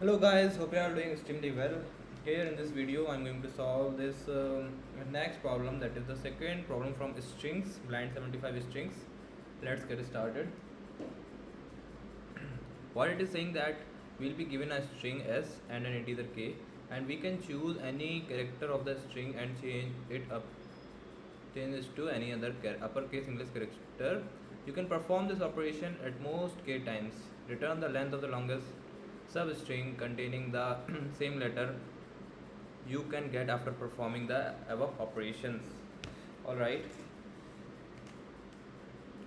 Hello guys, hope you are doing extremely well. Here in this video I'm going to solve this next problem, that is the second problem from strings, blind 75 strings. Let's get started. What it is saying that we'll be given a string s and an integer k, and we can choose any character of the string and change it to any other uppercase English character. You can perform this operation at most k times. Return the length of the longest substring containing the same letter you can get after performing the above operations. Alright,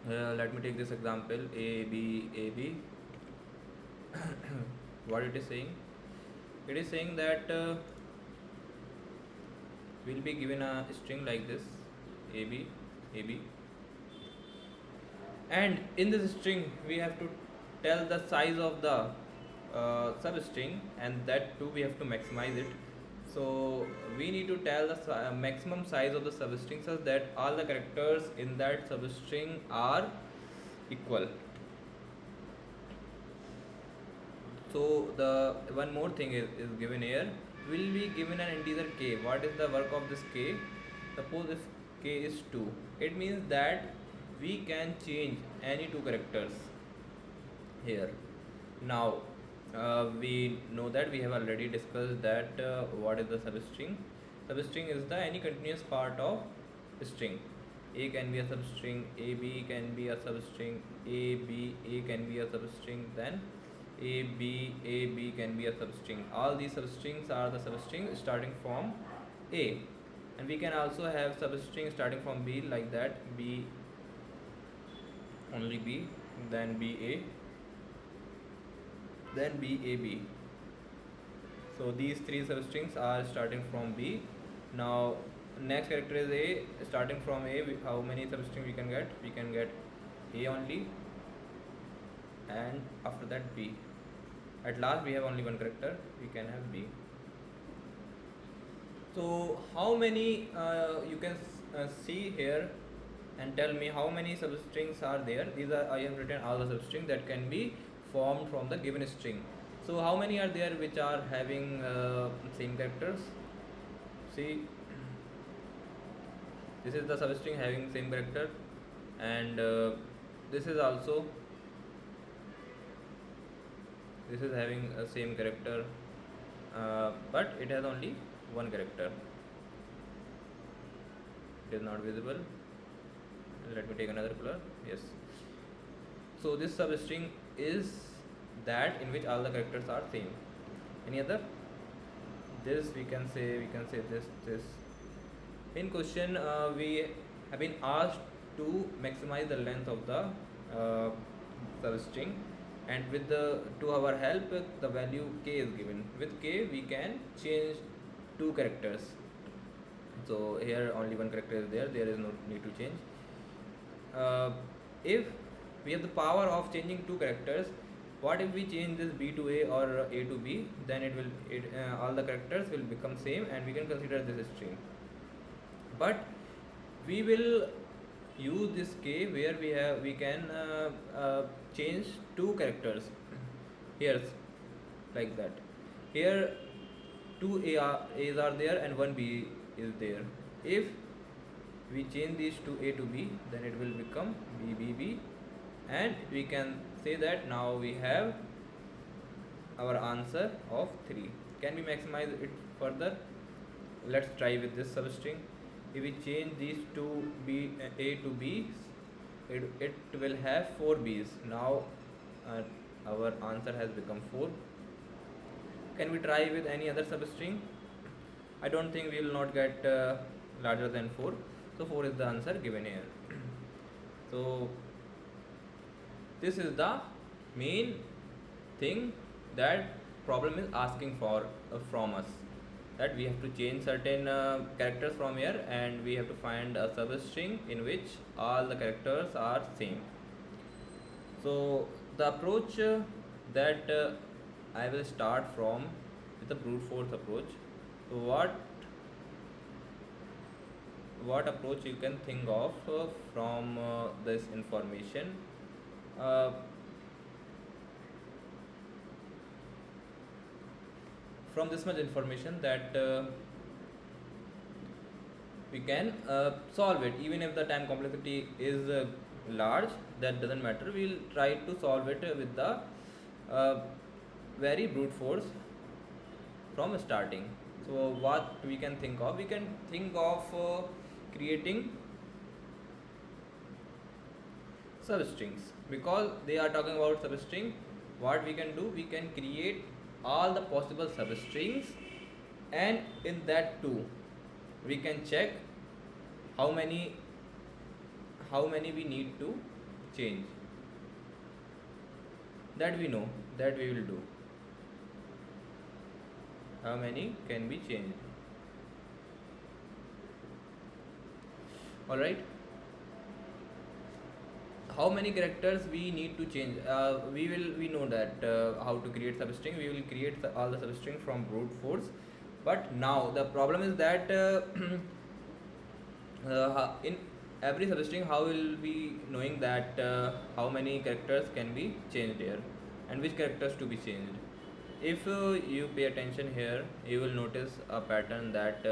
let me take this example AABABB. What it is saying? It is saying that we'll be given a string like this AB, and in this string we have to tell the size of the substring, and that too we have to maximize it. So we need to tell the maximum size of the substring such that all the characters in that substring are equal. So the one more thing is given here. Will be given an integer k. What is the work of this k? Suppose if k is 2, it means that we can change any two characters here. Now we know that we have already discussed that what is the substring. Substring is the any continuous part of string. A can be a substring, AB can be a substring, ABA can be a substring, then ABAB can be a substring. All these substrings are the substrings starting from A, and we can also have substring starting from B, like that B, only B, then BA, then BAB. So these three substrings are starting from B. Now next character is A. Starting from A, how many substrings we can get? We can get A only, and after that B. At last we have only one character, we can have B. So how many you can see here, and tell me how many substrings are there. These are, I have written all the substrings that can be formed from the given string. So how many are there which are having same characters? See, this is the substring having same character, and this is also, this is having a same character, but it has only one character. It is not visible. Let me take another color. Yes. So this substring is that in which all the characters are same. Any other? This we can say this. In question, we have been asked to maximize the length of the substring, and with the to our help the value k is given. With k we can change two characters. So here only one character is there. There is no need to change. If we have the power of changing two characters, what if we change this B to A or A to B? Then all the characters will become same, and we can consider this string. But we will use this k where we can change two characters. Here, like that. Here two A's are there and one B is there. If we change these to A to B, then it will become BBB, and we can say that now we have our answer of 3. Can we maximize it further? Let's try with this substring. If we change these to A to B, it will have 4 B's. Now our answer has become 4. Can we try with any other substring? I don't think we will not get larger than 4. So 4 is the answer given here. So this is the main thing that problem is asking for from us, that we have to change certain characters from here, and we have to find a substring in which all the characters are same. So the approach that I will start from is the brute force approach. So what approach you can think of from this information? from this much information that we can solve it. Even if the time complexity is large, that doesn't matter. We'll try to solve it with the uh, very brute force from starting. So what we can think of? We can think of creating substrings, because they are talking about substring. What we can do, we can create all the possible substrings, and in that too we can check how many we need to change. That we know, that we will do. How many can be changed? All right. How many characters we need to change? We know that how to create substring. We will create all the substring from brute force. But now the problem is that in every substring, how will we knowing that how many characters can be changed here, and which characters to be changed? If you pay attention here, you will notice a pattern that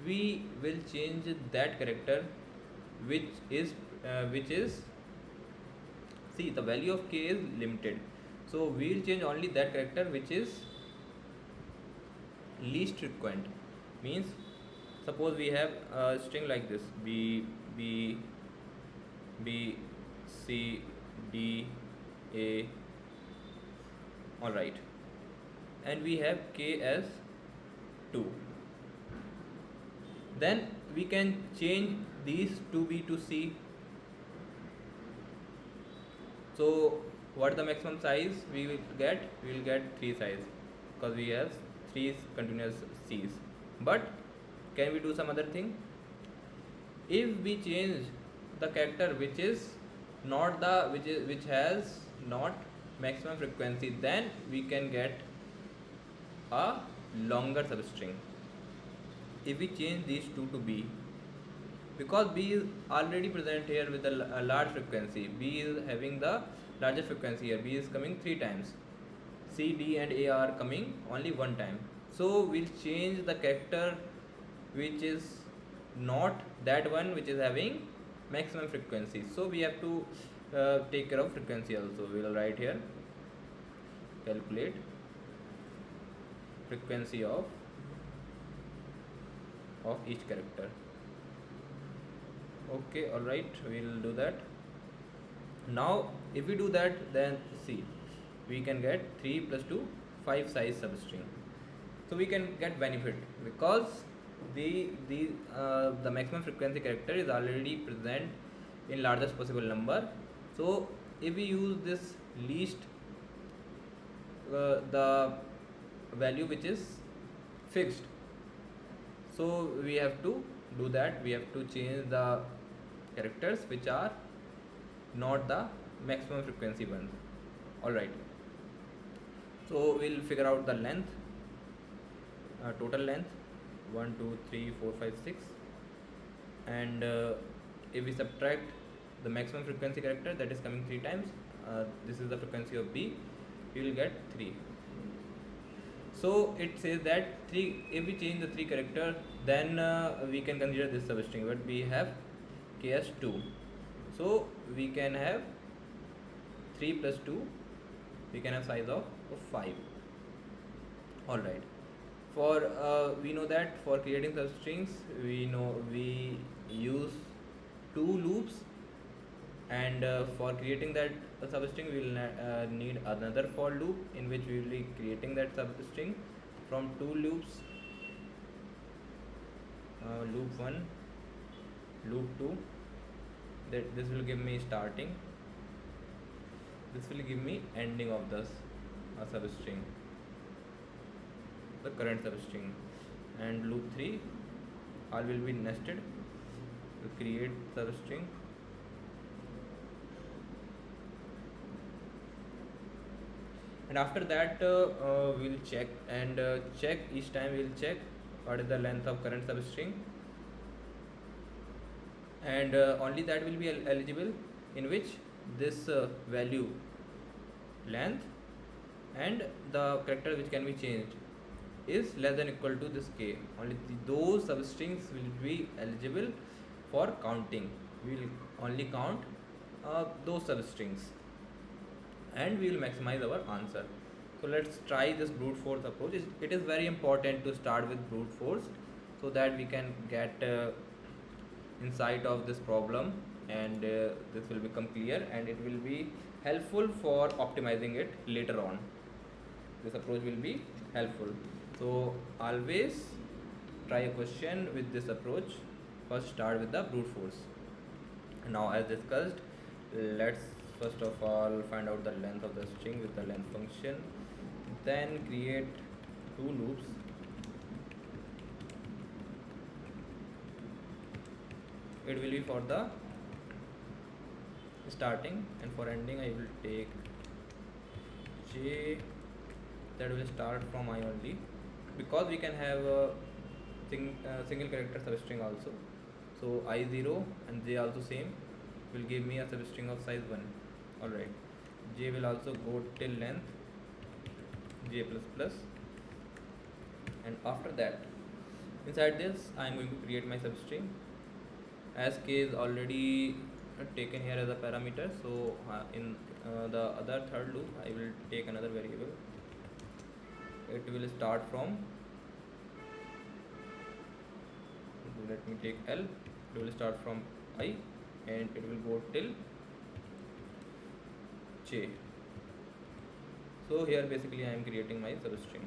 we will change that character which is, see, the value of k is limited, so we will change only that character which is least frequent. Means, suppose we have a string like this: b b b c d a, all right, and we have k as 2. Then we can change these to b to c. So what the maximum size we will get? We will get 3 size, because we have 3 continuous c's. But can we do some other thing? If we change the character which is not which has not maximum frequency, then we can get a longer substring. If we change these two to b, because b is already present here with a large frequency, b is having the largest frequency here, b is coming 3 times, c, d and a are coming only 1 time. So we'll change the character which is not that one which is having maximum frequency. So we have to take care of frequency also. We will write here, calculate frequency of each character. Okay, all right, we'll do that. Now if we do that, then see, we can get 3 plus 2 5 size substring. So we can get benefit, because the maximum frequency character is already present in largest possible number. So if we use this least the value which is fixed, so we have to do that. We have to change the characters which are not the maximum frequency ones. All right, so we'll figure out the length, total length 1 2 3 4 5 6, and if we subtract the maximum frequency character that is coming 3 times, this is the frequency of b, we will get 3. So it says that 3, if we change the 3 character, then we can consider this substring, but we have k as 2, so we can have 3 plus 2, we can have size of 5. All right, for we know that for creating substrings, we use 2 loops, and for creating that substring we will need another for loop, in which we will be creating that substring from 2 loops, loop 1, loop 2. That this will give me starting, this will give me ending of this substring, the current substring, and loop 3 all will be nested to create substring. And after that we'll check, and check each time we'll check what is the length of current substring, and only that will be eligible, in which this value, length, and the character which can be changed is less than equal to this k, only those substrings will be eligible for counting. We will only count those substrings and we will maximize our answer. So let's try this brute force approach. It is very important to start with brute force so that we can get insight of this problem, and this will become clear and it will be helpful for optimizing it later on. This approach will be helpful. So always try a question with this approach. First start with the brute force. Now as discussed, let's first of all find out the length of the string with the length function, then create two loops. It will be for the starting, and for ending I will take j that will start from I only, because we can have a single character substring also. So I0 and j also same will give me a substring of size 1. Alright, j will also go till length j plus plus, and after that inside this I am going to create my substring. As k is already taken here as a parameter, so in the other third loop I will take another variable. It will start from, let me take L, it will start from I and it will go till j. So here basically I am creating my substring.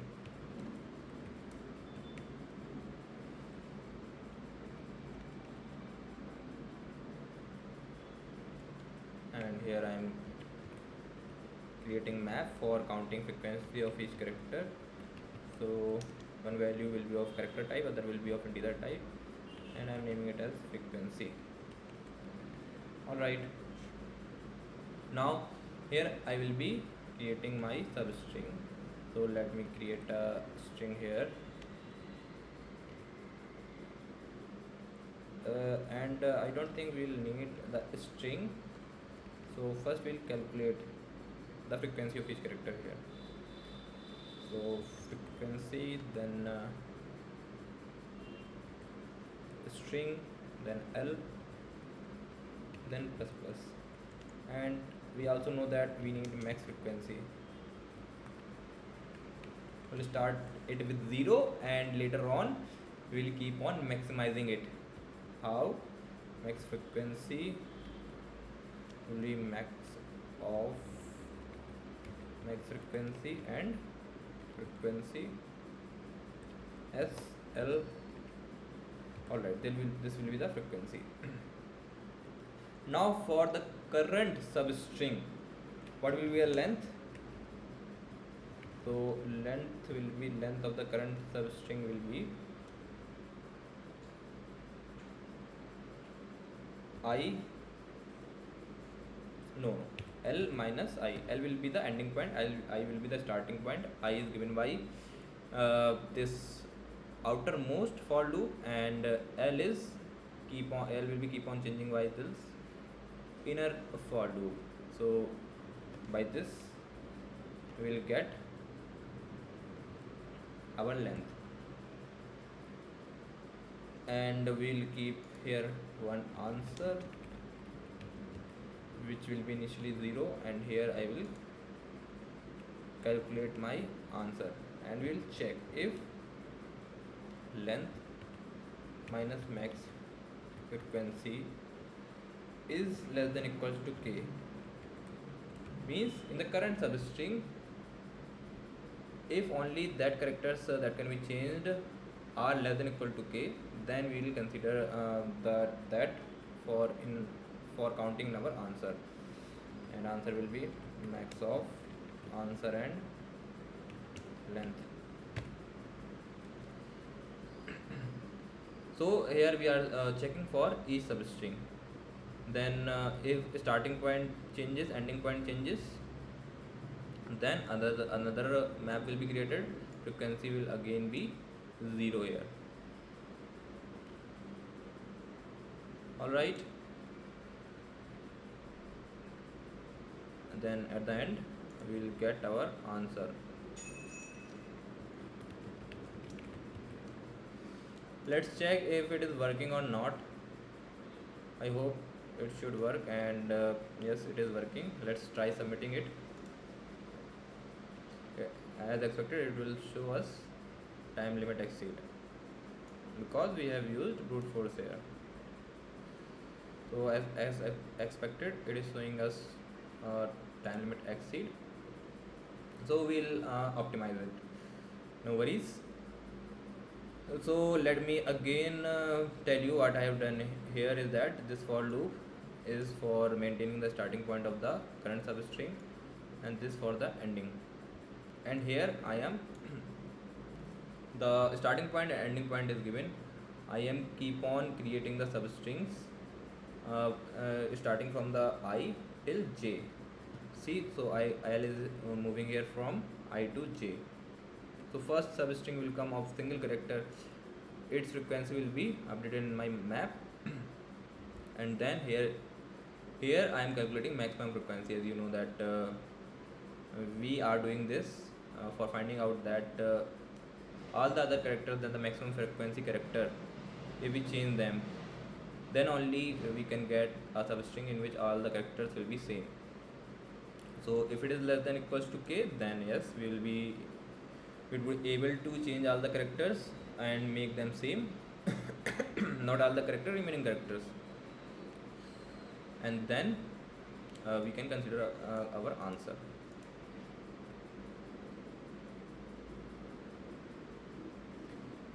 And here I am creating map for counting frequency of each character. So one value will be of character type, other will be of integer type, and I am naming it as frequency. Alright, now here I will be creating my substring. So let me create a string here, and I don't think we will need the string. So first we'll calculate the frequency of each character here. So frequency, then string, then L, then plus plus, and we also know that we need max frequency. We'll start it with 0 and later on we will keep on maximizing it. How? Max frequency will be max of max frequency and frequency SL. Alright, this will be the frequency. Now for the current substring, what will be a length? So length will be, length of the current substring will be L minus I. L will be the ending point, I will be the starting point. I is given by this outermost for loop, and L will be keep on changing by this inner for loop. So by this we will get our length, and we will keep here one answer which will be initially 0, and here I will calculate my answer, and we will check if length minus max frequency is less than equals to k. Means in the current substring, if only that characters that can be changed are less than equal to k, then we will consider that for counting our answer, and answer will be max of answer and length. So here we are checking for each substring. Then if starting point changes, ending point changes, then another map will be created. Frequency will again be 0 here. Alright, then at the end we will get our answer. Let's check if it is working or not. I hope it should work, and yes, it is working. Let's try submitting it. Okay. As expected, it will show us time limit exceed because we have used brute force here. So as expected, it is showing us time limit exceed. So we'll optimize it. No worries. So let me again tell you what I have done here is that this for loop is for maintaining the starting point of the current substring, and this for the ending. And here I am the starting point and ending point is given. I am keep on creating the substrings starting from the I till J. See, so IL is moving here from I to J. So first substring will come of single character. Its frequency will be updated in my map, and then here I am calculating maximum frequency. As you know that we are doing this for finding out that all the other characters than the maximum frequency character, if we change them, then only we can get a substring in which all the characters will be same. So if it is less than equals to k, then yes, we will be able to change all the characters and make them same. Not all the remaining characters, and then we can consider our answer.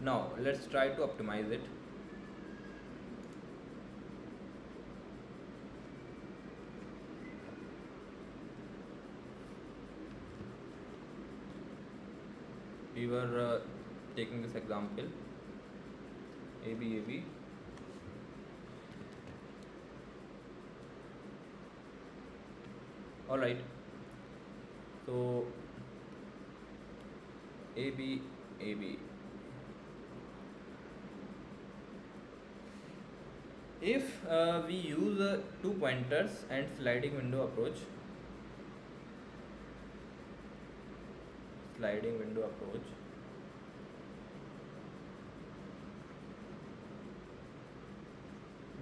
Now let's try to optimize it. We were taking this example ABAB. Alright, so ABAB. If we use two pointers and sliding window approach,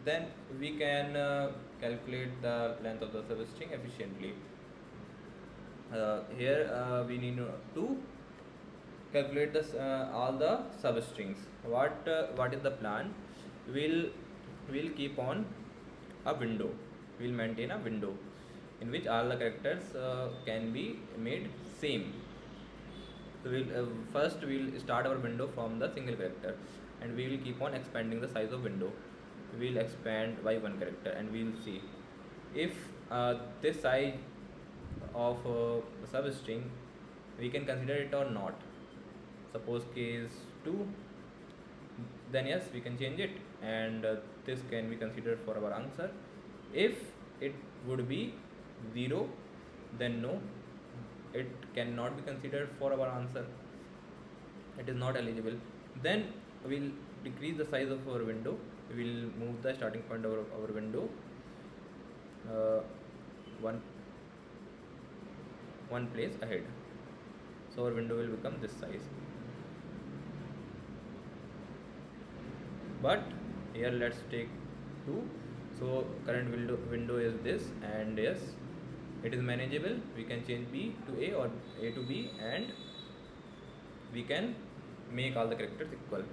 then we can calculate the length of the substring efficiently. Here we need to calculate this all the substrings. What is the plan? We'll keep on a window. We'll maintain a window in which all the characters can be made same. So first we'll start our window from the single character, and we will keep on expanding the size of window. We'll expand by one character, and we'll see if this size of substring we can consider it or not. Suppose k is 2, then yes, we can change it, and this can be considered for our answer. If it would be 0, then no, it cannot be considered for our answer. It is not eligible. Then we'll decrease the size of our window. We'll move the starting point of our window one place ahead. So our window will become this size. But here let's take 2. So current window is this, and yes, it is manageable. We can change B to A or A to B, and we can make all the characters equal.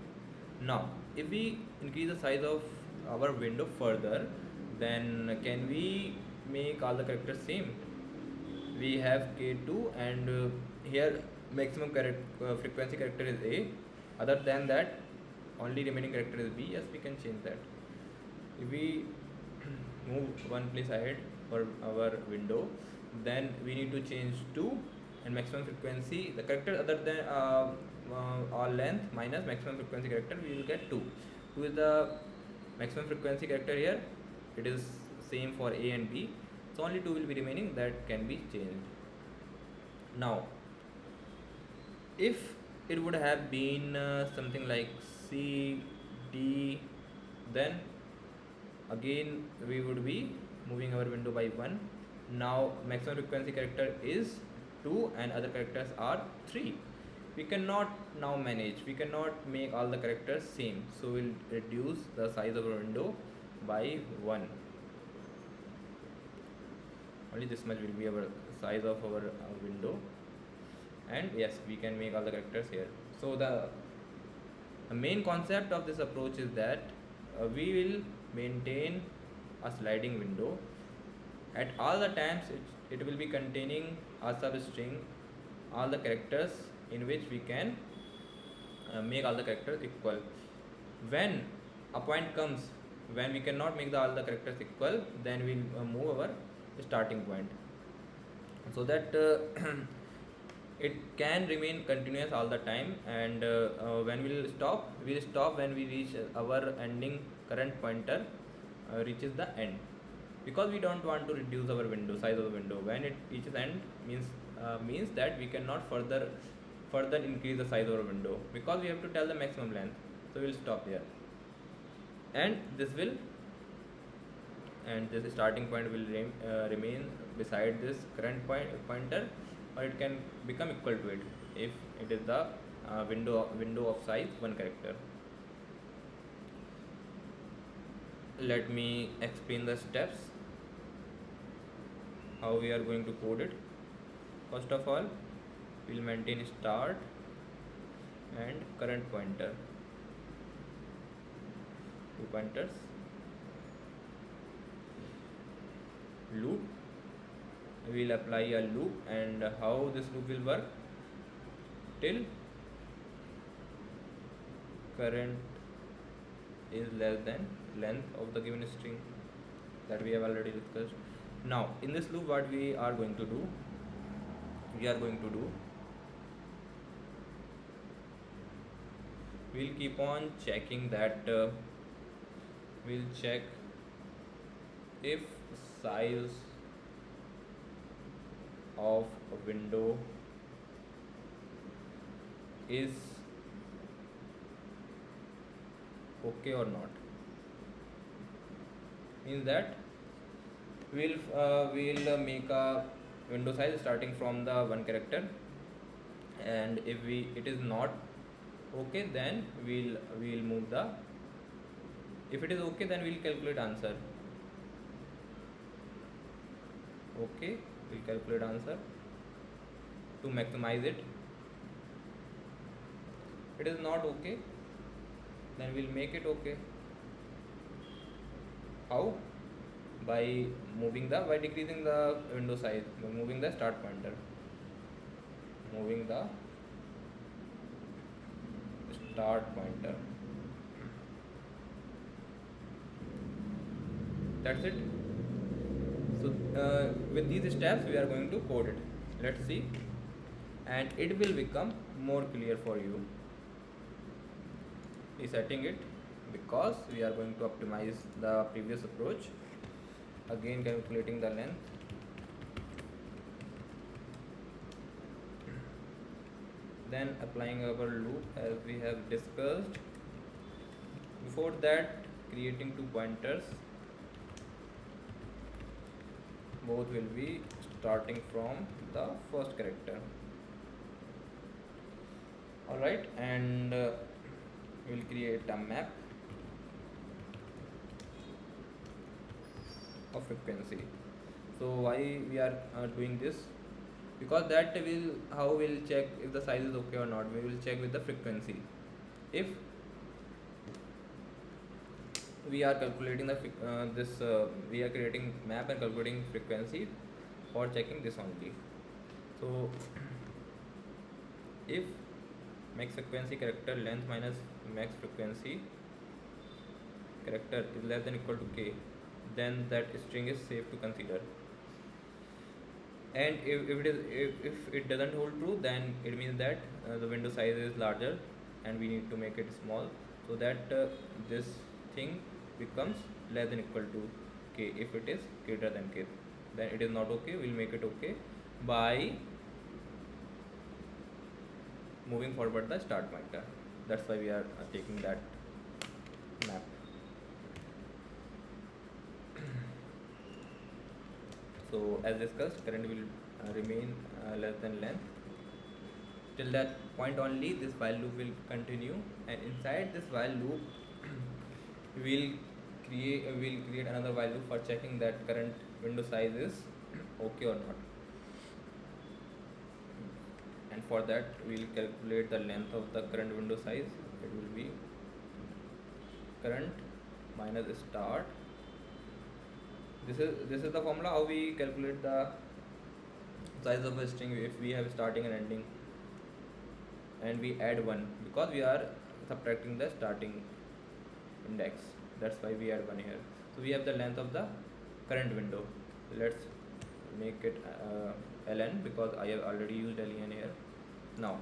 Now if we increase the size of our window further, then can we make all the characters same? We have K2, and here maximum frequency character is A. Other than that, only remaining character is B. Yes, we can change that. If we move one place ahead for our window, then we need to change 2, and maximum frequency, the character other than all length minus maximum frequency character, we will get 2. 2 is the maximum frequency character here. It is same for A and B, so only 2 will be remaining that can be changed. Now if it would have been something like C, D, then again we would be moving our window by 1. Now maximum frequency character is 2 and other characters are 3. we cannot now manage, we cannot make all the characters same, so we'll reduce the size of our window by 1. Only this much will be our size of our window, and yes, we can make all the characters here. So the main concept of this approach is that we will maintain a sliding window. At all the times it will be containing a substring, all the characters in which we can make all the characters equal. When a point comes when we cannot make all the characters equal, then we'll move our starting point, so that it can remain continuous all the time. And when we'll stop when we reach our ending current pointer reaches the end, because we don't want to reduce our window size of the window. When it reaches end means that we cannot further increase the size of our window, because we have to tell the maximum length. So we'll stop here, and this starting point will remain beside this current pointer, or it can become equal to it if it is the window of size 1 character. Let me explain the steps how we are going to code it. First of all, we'll maintain start and current pointer, 2 pointers. Loop, we'll apply a loop, and how this loop will work: till current is less than length of the given string, that we have already discussed. Now in this loop, what we are going to do, we'll keep on checking that we'll check if size of a window is okay or not. Means that we'll make a window size starting from the 1 character, and if it is not okay, then we'll move the, if it is okay, then we'll calculate answer. Okay, we'll calculate answer to maximize it. It is not okay, then we'll make it okay. How? By decreasing the window size, by moving the start pointer, that's it. So with these steps we are going to code it. Let's see, and it will become more clear for you. Resetting it, because we are going to optimize the previous approach. Again calculating the length, then applying our loop as we have discussed. Before that, creating 2 pointers, both will be starting from the first character. Alright, and we'll create a map of frequency. So why we are doing this? Because that how we'll check if the size is okay or not. We will check with the frequency. If we are calculating we are creating map and calculating frequency for checking this only. So if max frequency character length minus max frequency character is less than equal to k, then that string is safe to consider. And if it doesn't hold true, then it means that the window size is larger and we need to make it small, so that this thing becomes less than equal to k. If it is greater than k, then it is not okay. We'll make it okay by moving forward the start pointer. That's why we are taking that map. So as discussed, current will remain less than length. Till that point only this while loop will continue, and inside this while loop we'll create another while loop for checking that current window size is okay or not. And for that we'll calculate the length of the current window size. It will be current minus start. This is the formula how we calculate the size of a string if we have starting and ending, and we add 1 because we are subtracting the starting index. That's why we add 1 here. So we have the length of the current window. Let's make it ln because I have already used len here now.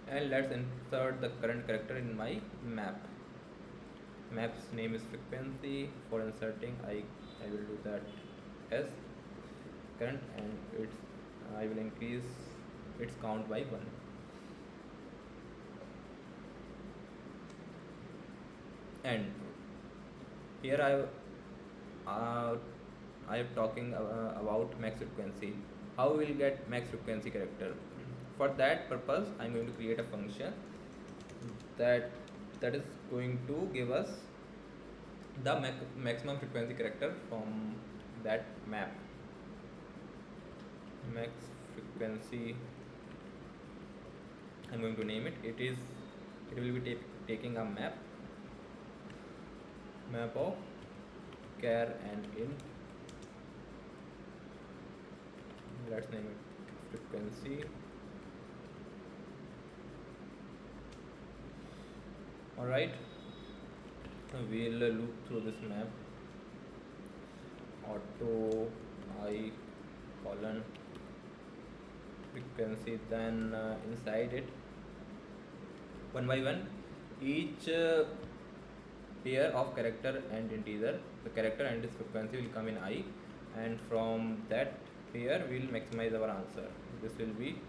And let's insert the current character in my map. Map's name is frequency. For inserting I will do that as current, and I will increase its count by 1. And here I am talking about max frequency. How we will get max frequency character? For that purpose I am going to create a function that is going to give us the maximum frequency character from that map. Max frequency, I'm going to name it. It will be taking a map of char and int. Let's name it frequency. Alright, we'll loop through this map. Auto I colon frequency, then inside it 1 by 1 each pair of character and integer. The character and its frequency will come in I, and from that pair we will maximize our answer. This will be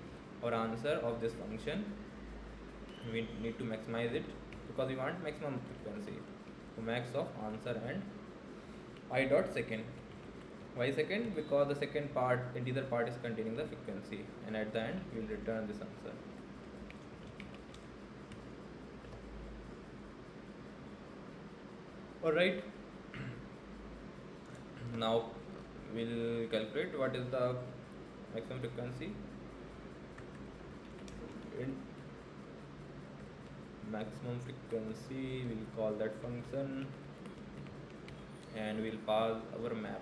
our answer of this function. We need to maximize it because we want maximum frequency. So max of answer and I dot second. Why second? Because the second part, integer part, is containing the frequency, and at the end we will return this answer. Alright, now we'll calculate what is the maximum frequency. In maximum frequency, we'll call that function and we'll pass our map.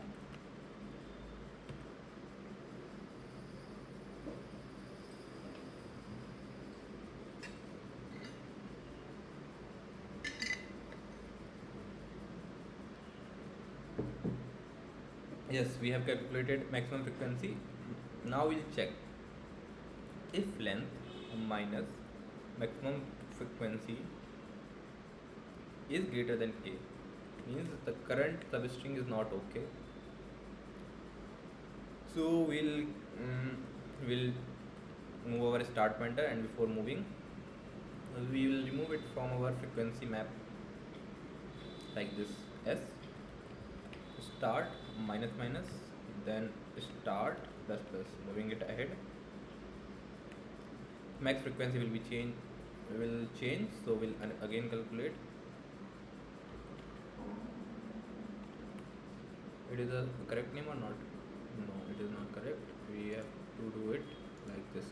Yes, we have calculated maximum frequency. Now we'll check if length minus maximum frequency is greater than k, means the current substring is not okay. So we'll move our start pointer, and before moving we will remove it from our frequency map like this. S start minus minus, then start plus plus, moving it ahead. Max frequency will change, so we'll again calculate. It is a correct name or not? No, it is not correct. We have to do it like this,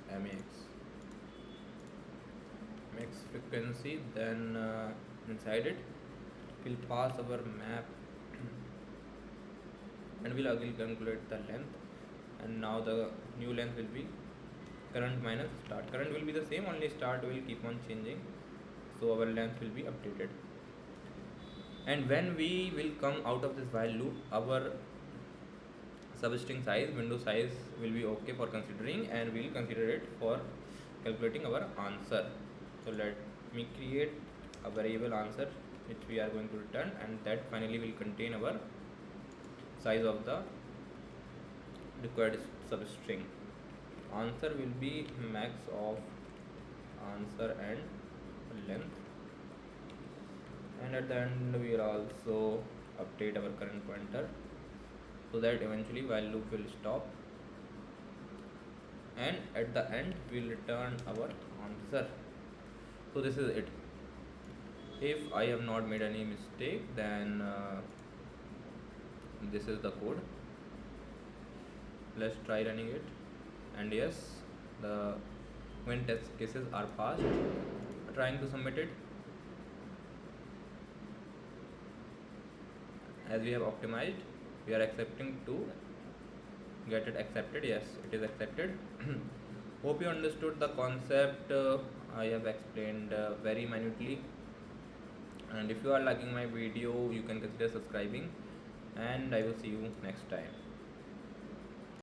max frequency, then inside it we'll pass our map and we'll again calculate the length, and now the new length will be current minus start. Current will be the same, only start will keep on changing, so our length will be updated. And when we will come out of this while loop, our substring size, window size will be okay for considering, and we'll consider it for calculating our answer. So let me create a variable answer which we are going to return, and that finally will contain our size of the required substring. Answer will be max of answer and length, and at the end we will also update our current pointer so that eventually while loop will stop and at the end we'll return our answer. So this is it. If I have not made any mistake, then this is the code. Let's try running it, and yes, the when test cases are passed. Trying to submit it. As we have optimized, we are accepting to get it accepted. Yes, it is accepted. Hope you understood the concept. I have explained very minutely, and if you are liking my video, you can consider subscribing, and I will see you next time.